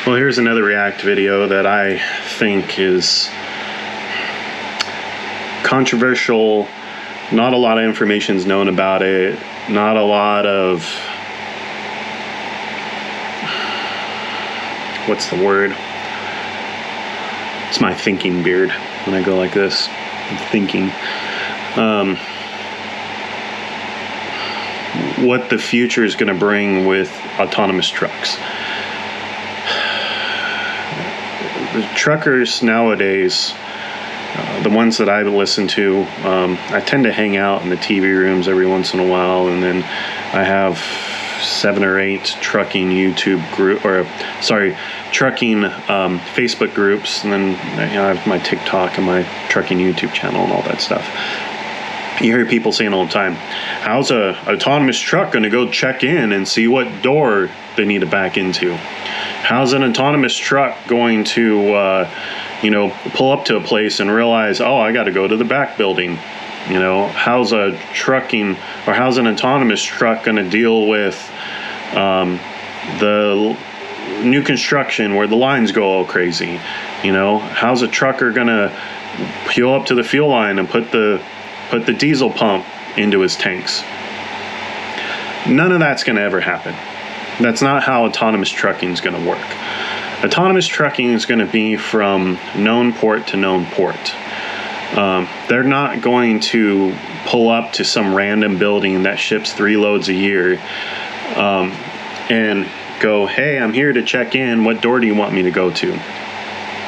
Well, here's another React video that I think is controversial. Not a lot of information is known about it. Not a lot of, what's the word? It's my thinking beard when I go like this. I'm thinking. What the future is going to bring with autonomous trucks. The truckers nowadays, the ones that I listen to, I tend to hang out in the TV rooms every once in a while, and then I have 7 or 8 trucking YouTube group, trucking Facebook groups, and then I have my TikTok and my trucking YouTube channel and all that stuff. You hear people saying all the time, how's a autonomous truck going to go check in and see what door they need to back into? How's an autonomous truck going to, pull up to a place and realize, oh, I got to go to the back building? How's an autonomous truck going to deal with the new construction where the lines go all crazy? How's a trucker going to peel up to the fuel line and put the diesel pump into his tanks? None of that's going to ever happen. That's not how autonomous trucking is going to work. Autonomous trucking is going to be from known port to known port. They're not going to pull up to some random building that ships 3 loads a year and go, hey, I'm here to check in. What door do you want me to go to?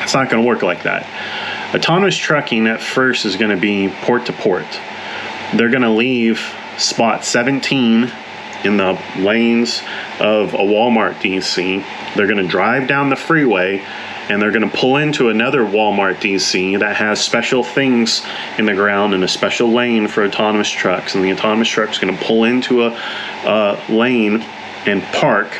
It's not going to work like that. Autonomous trucking at first is going to be port to port. They're going to leave spot 17 in the lanes of a Walmart DC. They're going to drive down the freeway and they're going to pull into another Walmart DC that has special things in the ground and a special lane for autonomous trucks. And the autonomous truck's going to pull into a lane and park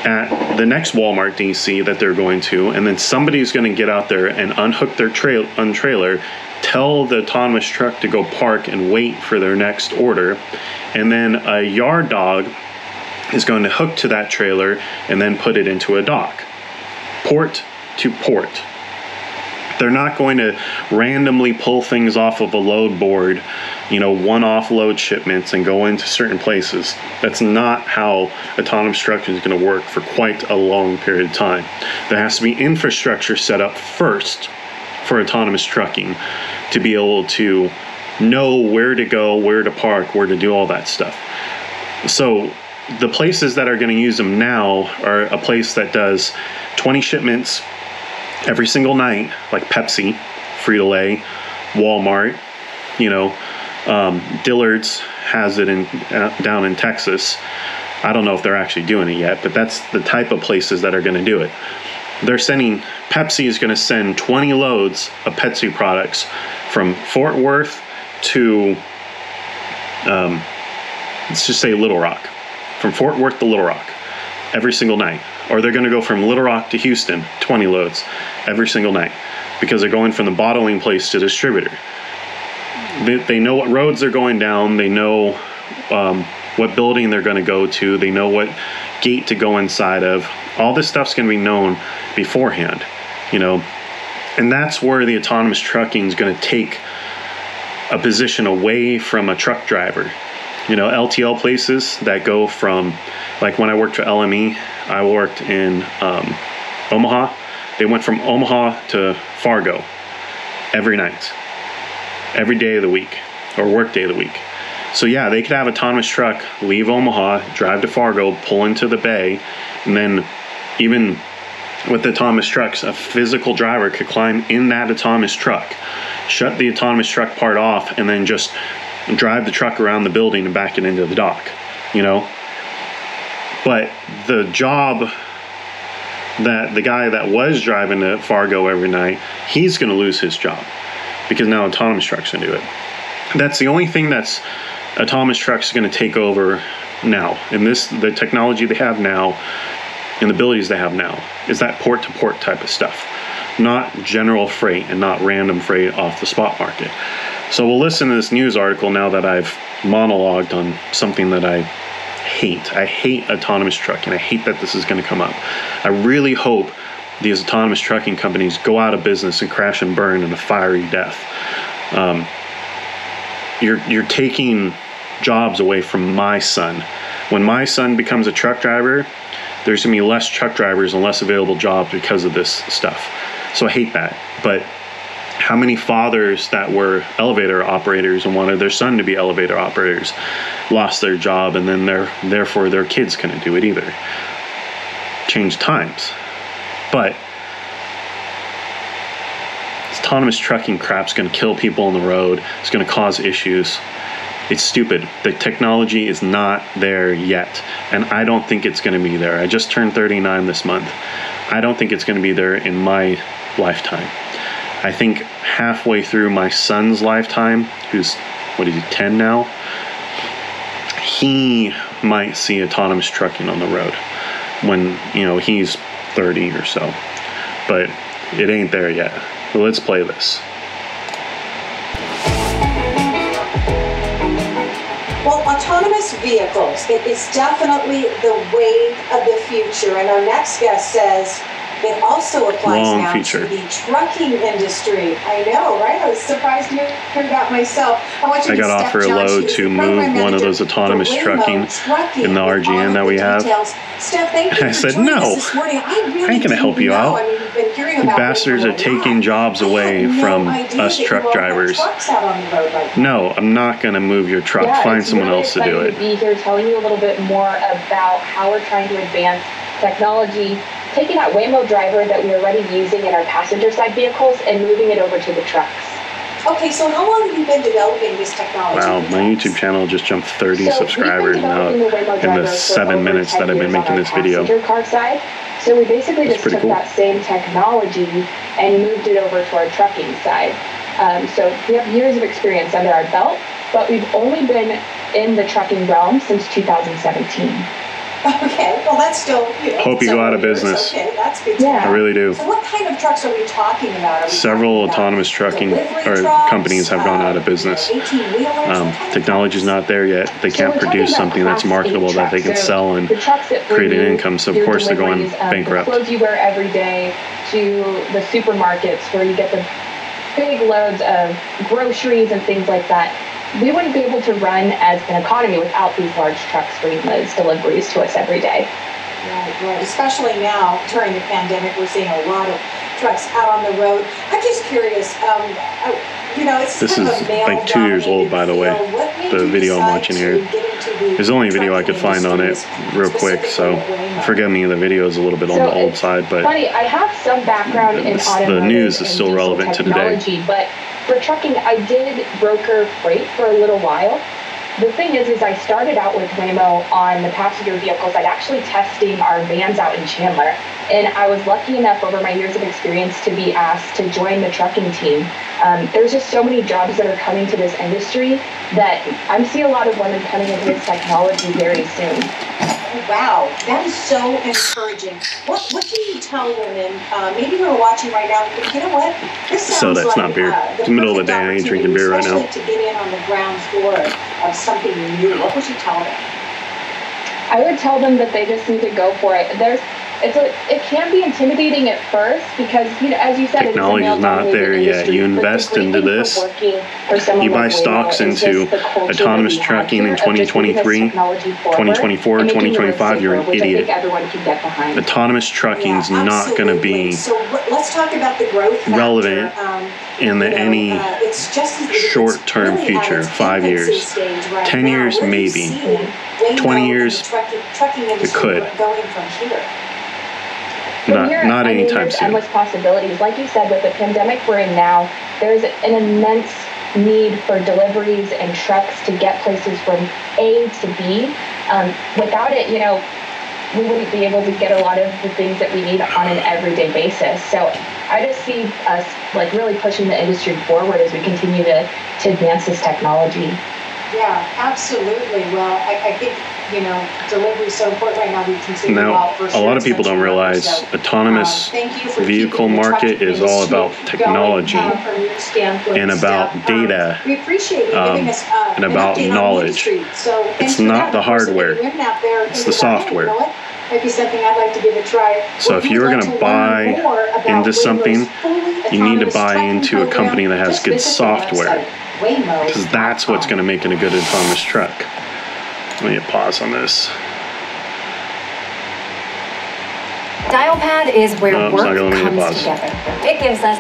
at the next Walmart DC that they're going to, and then somebody's going to get out there and unhook their trailer, tell the autonomous truck to go park and wait for their next order, and then a yard dog is going to hook to that trailer and then put it into a dock. Port to port. They're not going to randomly pull things off of a load board, one-off load shipments and go into certain places. That's not how autonomous trucking is going to work for quite a long period of time. There has to be infrastructure set up first for autonomous trucking to be able to know where to go, where to park, where to do all that stuff. So the places that are going to use them now are a place that does 20 shipments every single night, like Pepsi, Frito-Lay, Walmart, Dillard's has it down in Texas. I don't know if they're actually doing it yet, but that's the type of places that are going to do it. Pepsi is going to send 20 loads of Pepsi products from Fort Worth to, let's just say Little Rock. From Fort Worth to Little Rock every single night. Or they're going to go from Little Rock to Houston, 20 loads every single night, because they're going from the bottling place to distributor. They know what roads they're going down. They know what building they're going to go to. They know what gate to go inside of. All this stuff's going to be known beforehand, and that's where the autonomous trucking is going to take a position away from a truck driver. LTL places that go from, like when I worked for LME, I worked in Omaha. They went from Omaha to Fargo every night, every day of the week, or work day of the week. So yeah, they could have an autonomous truck leave Omaha, drive to Fargo, pull into the bay, and then even with the autonomous trucks, a physical driver could climb in that autonomous truck, shut the autonomous truck part off, and then just drive the truck around the building and back it into the dock, But the job that the guy that was driving to Fargo every night, he's going to lose his job because now autonomous trucks can do it. That's the only thing that's autonomous trucks are going to take over now. And the technology they have now and the abilities they have now is that port-to-port type of stuff, not general freight and not random freight off the spot market. So we'll listen to this news article now that I've monologued on something that I hate autonomous trucking. I hate that this is going to come up. I really hope these autonomous trucking companies go out of business and crash and burn in a fiery death. You're taking jobs away from my son. When my son becomes a truck driver, there's going to be less truck drivers and less available jobs because of this stuff. So I hate that. But how many fathers that were elevator operators and wanted their son to be elevator operators lost their job, and then therefore their kids couldn't do it either? Change times. But this autonomous trucking crap's going to kill people on the road. It's going to cause issues. It's stupid. The technology is not there yet, and I don't think it's going to be there. I just turned 39 this month. I don't think it's going to be there in my lifetime. I think halfway through my son's lifetime, who's, 10 now, he might see autonomous trucking on the road when, he's 30 or so. But it ain't there yet. So let's play this. Well, autonomous vehicles, it is definitely the wave of the future. And our next guest says it also applies now to the trucking industry. I know, right? I was surprised to hear that myself. I got offered a load to move one of those autonomous trucking in the RGN that we have. Steph, thank you. I said, no, this morning. I ain't going to help you out. You bastards are taking jobs away from us truck drivers. No, I'm not going to move your truck. Find someone else to do it. To be here telling you a little bit more about how we're trying to advance technology, taking that Waymo driver that we are already using in our passenger side vehicles and moving it over to the trucks. Okay, so how long have you been developing this technology? Wow, my YouTube channel just jumped 30 subscribers now in the 7 minutes that I've been making this video. Car side. So we basically just took that same technology and moved it over to our trucking side. So we have years of experience under our belt, but we've only been in the trucking realm since 2017. Okay, well that's still, hope you go out of business. Okay, that's good to know. I really do. So what kind of trucks are we talking about? Several autonomous trucking companies have gone out of business. Technology's not there yet. They can't produce something that's marketable that they can sell and create an income. So of course they're going bankrupt. Clothes you wear every day to the supermarkets where you get the big loads of groceries and things like that. We wouldn't be able to run as an economy without these large trucks bringing those deliveries to us every day. Right. Especially now during the pandemic, we're seeing a lot of trucks out on the road. I'm just curious. It's this is like 2 years old, by the way. The video I'm watching here. There's only a video I could find on it real quick, so forgive me. The video is a little bit on the old side, but funny. I have some background in automotive. The news is still relevant to today. But for trucking, I did broker freight for a little while. The thing is I started out with Waymo on the passenger vehicles. I'd actually testing our vans out in Chandler. And I was lucky enough over my years of experience to be asked to join the trucking team. There's just so many jobs that are coming to this industry that I'm seeing a lot of women coming into this technology very soon. Wow, that is so encouraging. What can you tell women, maybe who are watching right now, you know what, this sounds that's not beer. It's the middle of the day, I ain't drinking beer right now. To get in on the ground floor of something new, what would you tell them? I would tell them that they just need to go for it. It can be intimidating at first because, as you said, technology is not there yet. You invest into this, you buy stocks into autonomous trucking in 2023, 2024, 2025, you're an idiot. Autonomous trucking is not going to be let's talk about the growth relevant in any short-term future, 5 years. 10 years, maybe. 20 years, it could. Not anytime soon. Endless possibilities. Like you said, with the pandemic we're in now, there's an immense need for deliveries and trucks to get places from A to B. Without it, we wouldn't be able to get a lot of the things that we need on an everyday basis. So I just see us really pushing the industry forward as we continue to advance this technology. Yeah, absolutely. Well, I think delivery is so important right now. We consider now, a lot of people don't realize autonomous vehicle market is all about technology and about data and about knowledge. It's not the hardware, it's the software. Might be something I'd like to give a try. So if you're going to buy into something, you need to buy into a company that has good software, because that's what's going to make it a good autonomous truck. Let me hit pause on this. Dial pad is where work comes together. It gives us...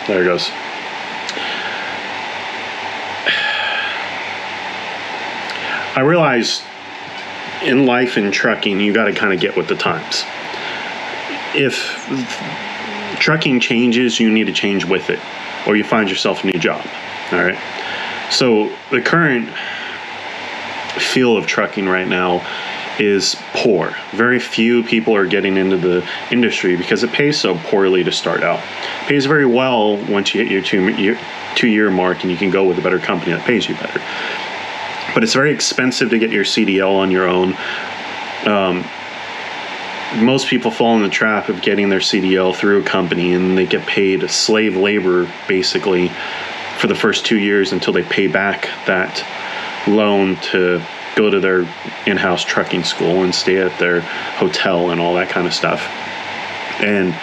There it goes. I realize in life and trucking, you got to kind of get with the times. If trucking changes, you need to change with it, or you find yourself a new job. All right. So the current feel of trucking right now is poor. Very few people are getting into the industry because it pays so poorly to start out. It pays very well once you hit your two-year mark and you can go with a better company that pays you better. But it's very expensive to get your CDL on your own. Most people fall in the trap of getting their CDL through a company, and they get paid slave labor basically for the first 2 years until they pay back that loan to go to their in-house trucking school and stay at their hotel and all that kind of stuff. And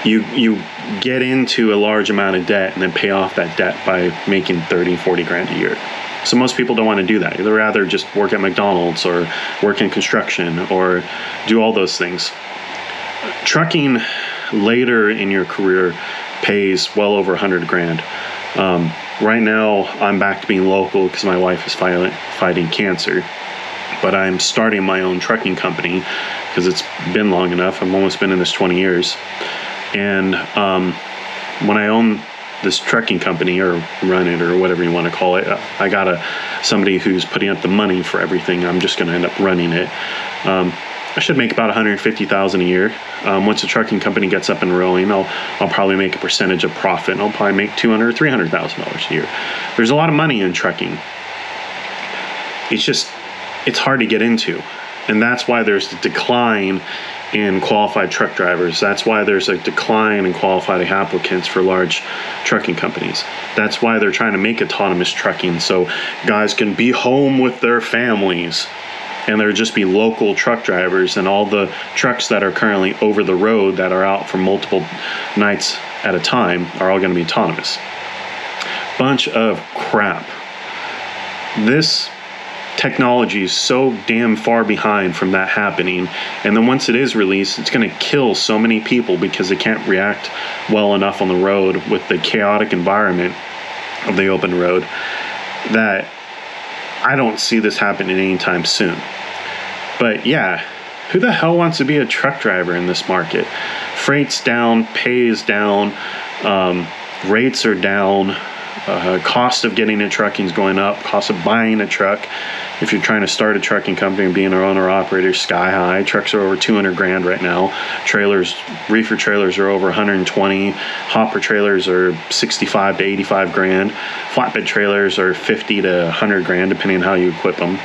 you get into a large amount of debt and then pay off that debt by making 30, 40 grand a year. So most people don't want to do that. They'd rather just work at McDonald's or work in construction or do all those things. Trucking later in your career pays well over 100 grand. Right now, I'm back to being local because my wife is fighting cancer. But I'm starting my own trucking company because it's been long enough. I've almost been in this 20 years. And when I own this trucking company, or run it, or whatever you want to call it, I got somebody who's putting up the money for everything. I'm just going to end up running it. I should make about $150,000 a year. Once the trucking company gets up and rolling, I'll probably make a percentage of profit, and I'll probably make $200,000 or $300,000 a year. There's a lot of money in trucking. It's hard to get into, and that's why there's a decline in qualified truck drivers. That's why there's a decline in qualified applicants for large trucking companies. That's why they're trying to make autonomous trucking so guys can be home with their families, and there just be local truck drivers, and all the trucks that are currently over the road that are out for multiple nights at a time are all going to be autonomous. Bunch of crap. This technology is so damn far behind from that happening, and then once it is released, it's going to kill so many people because they can't react well enough on the road with the chaotic environment of the open road, that I don't see this happening anytime soon. But yeah, who the hell wants to be a truck driver in this market? Freight's down, pay is down, rates are down. Cost of getting a trucking is going up. Cost of buying a truck, if you're trying to start a trucking company and being an owner-operator, sky high. Trucks are over 200 grand right now. Trailers, reefer trailers are over 120. Hopper trailers are 65 to 85 grand. Flatbed trailers are 50 to 100 grand, depending on how you equip them.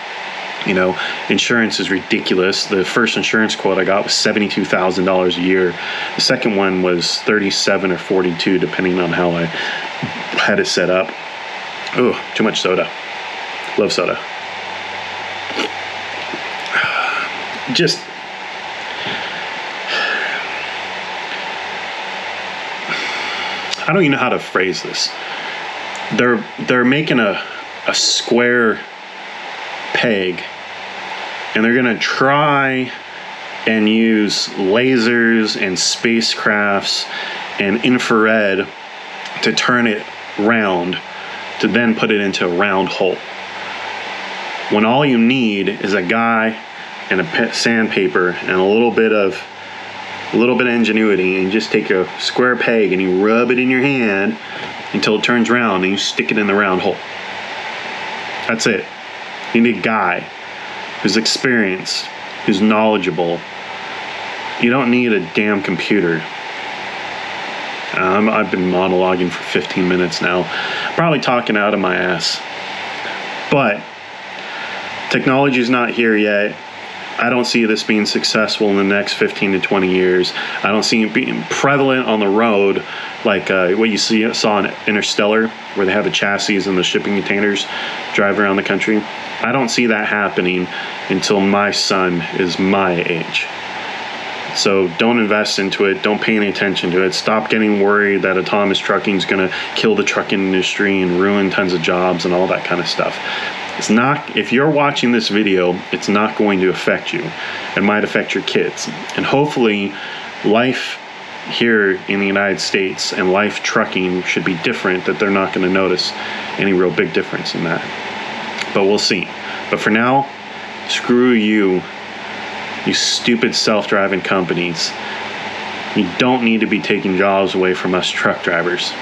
You know, insurance is ridiculous. The first insurance quote I got was $72,000 a year. The second one was 37 or 42, depending on how I had it set up. Oh, too much soda. Love soda. Just I don't even know how to phrase this. They're making a square peg, and they're going to try and use lasers and spacecrafts and infrared to turn it round, to then put it into a round hole. When all you need is a guy and a sandpaper and a little bit of ingenuity, and you just take a square peg and you rub it in your hand until it turns round, and you stick it in the round hole. That's it. You need a guy who's experienced, who's knowledgeable. You don't need a damn computer. I've been monologuing for 15 minutes now, probably talking out of my ass. But technology's not here yet. I don't see this being successful in the next 15 to 20 years. I don't see it being prevalent on the road like what you saw in Interstellar, where they have the chassis and the shipping containers drive around the country. I don't see that happening until my son is my age. So don't invest into it. Don't pay any attention to it. Stop getting worried that autonomous trucking is going to kill the trucking industry and ruin tons of jobs and all that kind of stuff. It's not, if you're watching this video, it's not going to affect you. It might affect your kids. And hopefully life here in the United States and life trucking should be different, that they're not going to notice any real big difference in that. But we'll see. But for now, screw you, you stupid self-driving companies. You don't need to be taking jobs away from us truck drivers.